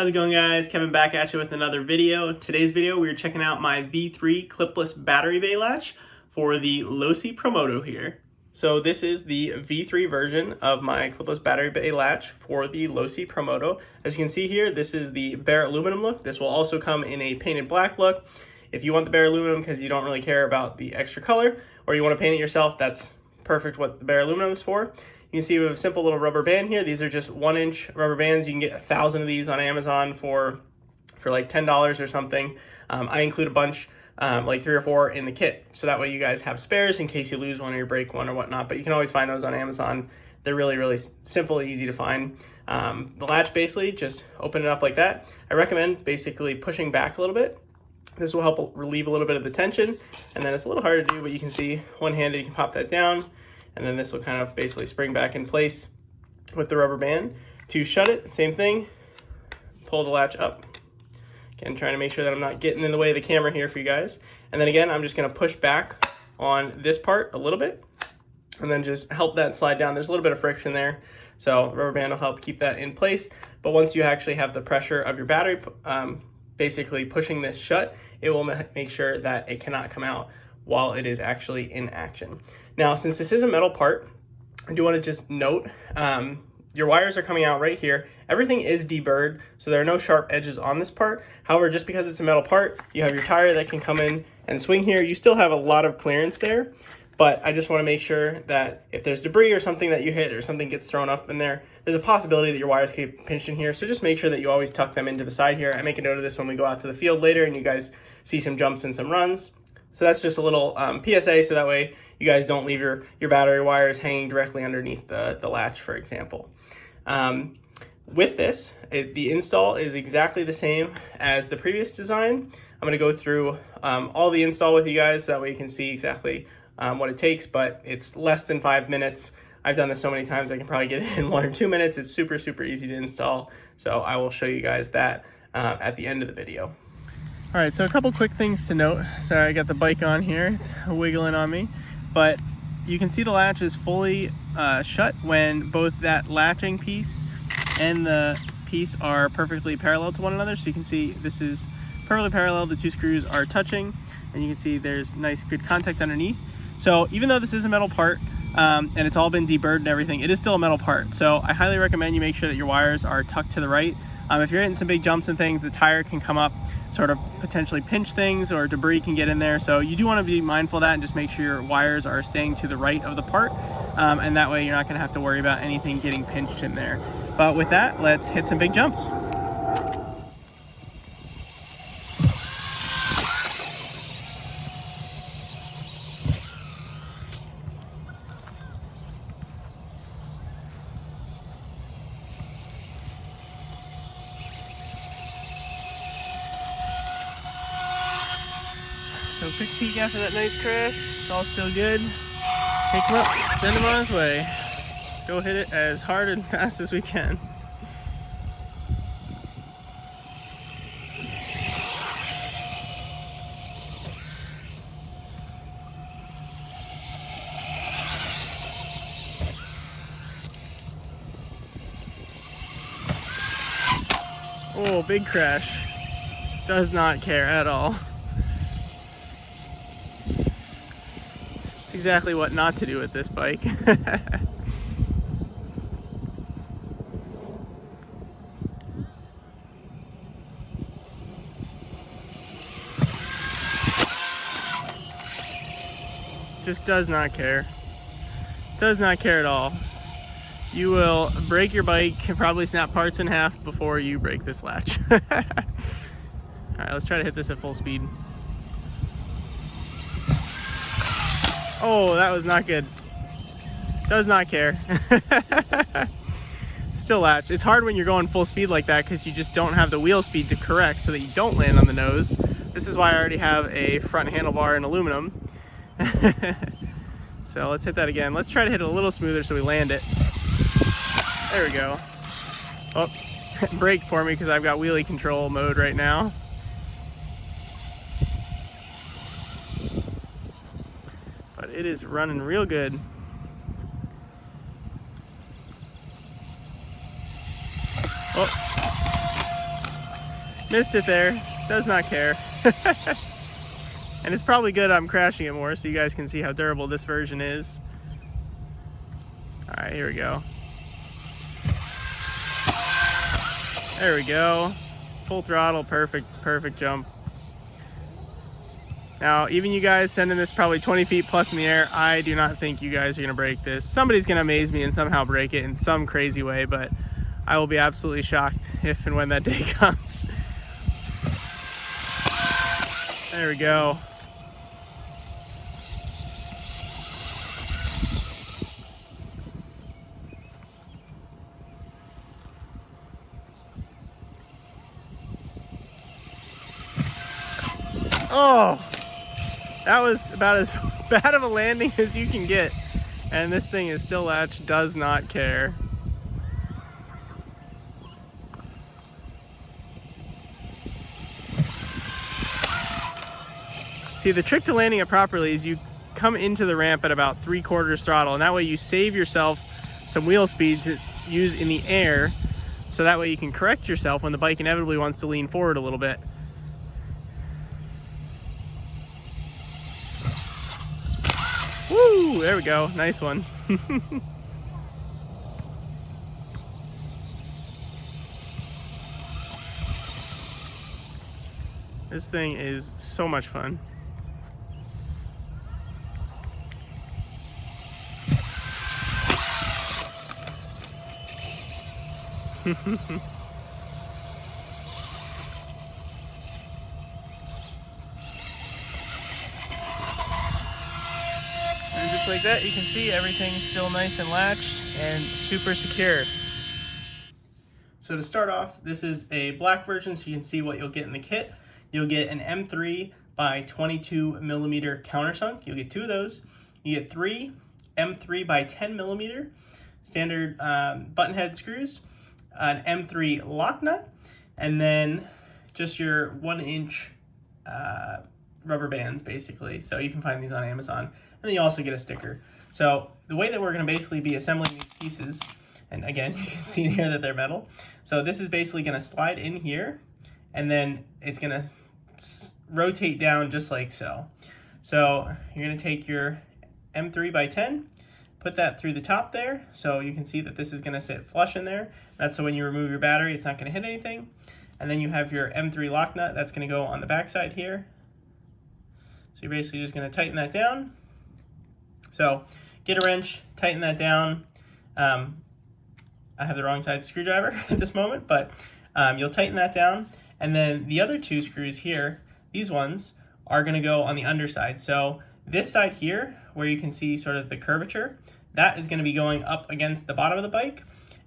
How's it going, guys? Kevin back at you with another video. Today's video, we're checking out my V3 clipless battery bay latch for the Losi Promoto here. So this is the V3 version of my clipless battery bay latch for the Losi Promoto. As you can see here, this is the bare aluminum look. This will also come in a painted black look. If you want the bare aluminum because you don't really care about the extra color, or you want to paint it yourself, that's perfect what the bare aluminum is for. You can see we have a simple little rubber band here. These are just 1-inch rubber bands. You can get 1,000 of these on Amazon for like $10 or something. I include a bunch, like 3 or 4 in the kit. So that way you guys have spares in case you lose one or you break one or whatnot. But you can always find those on Amazon. They're really, really simple, easy to find. The latch, basically, just open it up like that. I recommend basically pushing back a little bit. This will help relieve a little bit of the tension. And then it's a little hard to do, but you can see one-handed, you can pop that down. And then this will kind of basically spring back in place with the rubber band. To shut it, same thing, pull the latch up. Again, trying to make sure that I'm not getting in the way of the camera here for you guys. And then again, I'm just gonna push back on this part a little bit and then just help that slide down. There's a little bit of friction there, so rubber band will help keep that in place. But once you actually have the pressure of your battery basically pushing this shut, it will make sure that it cannot come out while it is actually in action. Now, since this is a metal part, I do want to just note, your wires are coming out right here. Everything is deburred, so there are no sharp edges on this part. However, just because it's a metal part, you have your tire that can come in and swing here. You still have a lot of clearance there, but I just want to make sure that if there's debris or something that you hit or something gets thrown up in there, there's a possibility that your wires get pinched in here. So just make sure that you always tuck them into the side here. I make a note of this when we go out to the field later and you guys see some jumps and some runs. So that's just a little PSA, so that way you guys don't leave your battery wires hanging directly underneath the latch, for example. With this, the install is exactly the same as the previous design. I'm going to go through all the install with you guys, so that way you can see exactly what it takes, but it's less than 5 minutes. I've done this so many times, I can probably get it in 1 or 2 minutes. It's super, super easy to install, so I will show you guys that at the end of the video. All right, so a couple quick things to note. Sorry, I got the bike on here. It's wiggling on me. But you can see the latch is fully shut when both that latching piece and the piece are perfectly parallel to one another. So you can see this is perfectly parallel. The 2 screws are touching, and you can see there's nice, good contact underneath. So even though this is a metal part, and it's all been deburred and everything, it is still a metal part. So I highly recommend you make sure that your wires are tucked to the right. If you're hitting some big jumps and things, the tire can come up, sort of potentially pinch things, or debris can get in there. So you do want to be mindful of that and just make sure your wires are staying to the right of the part. And that way you're not going to have to worry about anything getting pinched in there. But with that, let's hit some big jumps. So quick peek after that nice crash. It's all still good. Pick him up, send him on his way. Let's go hit it as hard and fast as we can. Oh, big crash. Does not care at all. Exactly what not to do with this bike. Just does not care. Does not care at all. You will break your bike and probably snap parts in half before you break this latch. Alright, let's try to hit this at full speed. Oh, that was not good. Does not care. Still latch. It's hard when you're going full speed like that because you just don't have the wheel speed to correct so that you don't land on the nose. This is why I already have a front handlebar in aluminum. So let's hit that again. Let's try to hit it a little smoother so we land it. There we go. Oh, brake for me because I've got wheelie control mode right now. But it is running real good. Oh, Missed it there. Does not care. And it's probably good I'm crashing it more so you guys can see how durable this version is. Alright, here we go. There we go. Full throttle, perfect jump. Now, even you guys sending this probably 20 feet plus in the air, I do not think you guys are gonna break this. Somebody's gonna amaze me and somehow break it in some crazy way, but I will be absolutely shocked if and when that day comes. There we go. Oh, that was about as bad of a landing as you can get. And this thing is still Latch, does not care. See, the trick to landing it properly is you come into the ramp at about 3/4 throttle, and that way you save yourself some wheel speed to use in the air, so that way you can correct yourself when the bike inevitably wants to lean forward a little bit. Woo! There we go. Nice one. This thing is so much fun. And just like that, you can see everything's still nice and latched and super secure. So to start off, this is a black version, so you can see what you'll get in the kit. You'll get an M3 by 22 millimeter countersunk. You'll get 2 of those. You get 3 M3 by 10 millimeter standard button head screws, an M3 lock nut, and then just your 1-inch rubber bands, basically. So you can find these on Amazon. And then you also get a sticker. So the way that we're going to basically be assembling these pieces, and again, you can see here that they're metal. So this is basically going to slide in here, and then it's going to rotate down just like so. So you're going to take your M3 by 10, put that through the top there, so you can see that this is going to sit flush in there. That's so when you remove your battery, it's not going to hit anything. And then you have your M3 lock nut that's going to go on the back side here. So you're basically just going to tighten that down. So get a wrench, tighten that down. I have the wrong side screwdriver at this moment, but you'll tighten that down. And then the other 2 screws here, these ones, are going to go on the underside. So this side here, where you can see sort of the curvature, that is going to be going up against the bottom of the bike.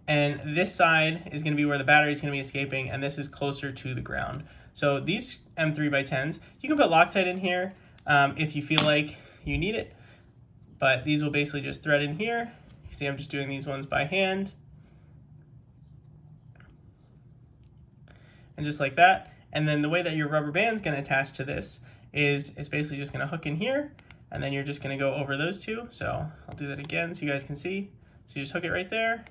And this side is going to be where the battery is going to be escaping, and this is closer to the ground. So these M3 by 10s, you can put Loctite in here if you feel like you need it. But these will basically just thread in here. You see I'm just doing these ones by hand. And just like that. And then the way that your rubber band is going to attach to this is it's basically just going to hook in here, and then you're just going to go over those 2. So I'll do that again so you guys can see. So you just hook it right there,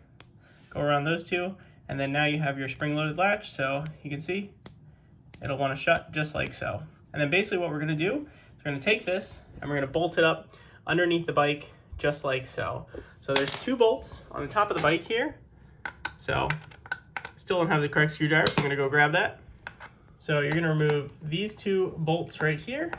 go around those 2, and then now you have your spring-loaded latch. So you can see it'll want to shut just like so. And then basically what we're going to do is we're going to take this and we're going to bolt it up underneath the bike just like so. So there's 2 bolts on the top of the bike here. So still don't have the correct screwdriver, so I'm going to go grab that. So you're going to remove these 2 bolts right here.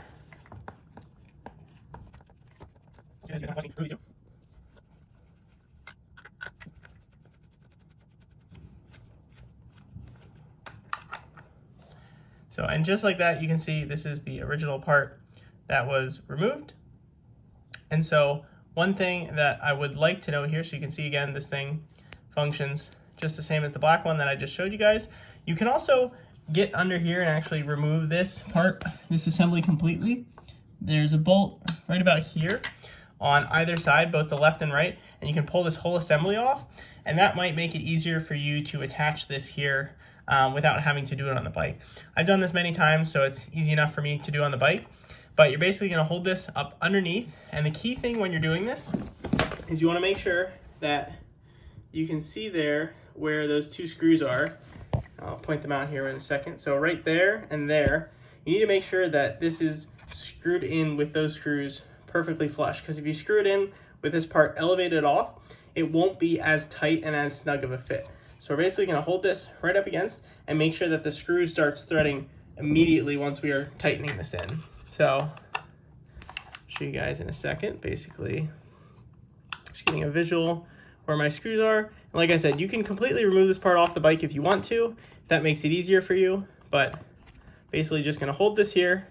So, and just like that, you can see this is the original part that was removed. And so one thing that I would like to note here, so you can see again, this thing functions just the same as the black one that I just showed you guys. You can also get under here and actually remove this part, this assembly completely. There's a bolt right about here on either side, both the left and right, and you can pull this whole assembly off, and that might make it easier for you to attach this here without having to do it on the bike. I've done this many times, so it's easy enough for me to do on the bike. But you're basically going to hold this up underneath, and the key thing when you're doing this is you want to make sure that you can see there where those 2 screws are, I'll point them out here in a second. So right there and there, you need to make sure that this is screwed in with those screws perfectly flush, because if you screw it in with this part elevated off, it won't be as tight and as snug of a fit. So we're basically going to hold this right up against and make sure that the screw starts threading immediately once we are tightening this in. So I'll show you guys in a second. Basically just getting a visual where my screws are. And like I said, you can completely remove this part off the bike if you want to, if that makes it easier for you, but basically just going to hold this here,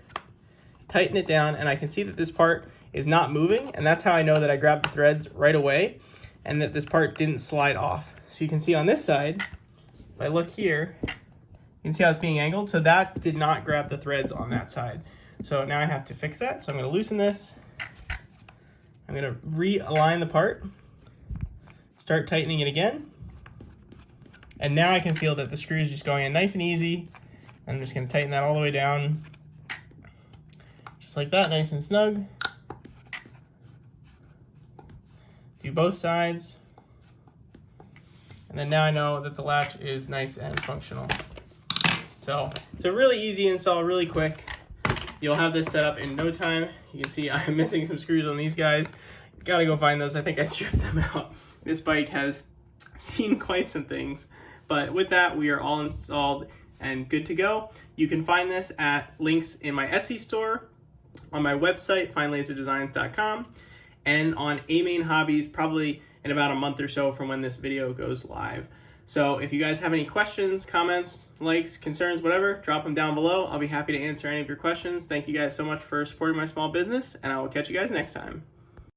tighten it down, and I can see that this part is not moving, and that's how I know that I grabbed the threads right away and that this part didn't slide off. So you can see on this side, if I look here, you can see how it's being angled. So that did not grab the threads on that side. So now I have to fix that. So I'm going to loosen this. I'm going to realign the part, start tightening it again. And now I can feel that the screw is just going in nice and easy. I'm just going to tighten that all the way down. Just like that, nice and snug. Do both sides. And then now I know that the latch is nice and functional. So it's a really easy install, really quick. You'll have this set up in no time. You can see I'm missing some screws on these guys. Gotta go find those. I think I stripped them out. This bike has seen quite some things. But with that, we are all installed and good to go. You can find this at links in my Etsy store, on my website, finelaserdesigns.com, and on A-Main Hobbies, probably in about a month or so from when this video goes live. So if you guys have any questions, comments, likes, concerns, whatever, drop them down below. I'll be happy to answer any of your questions. Thank you guys so much for supporting my small business, and I will catch you guys next time.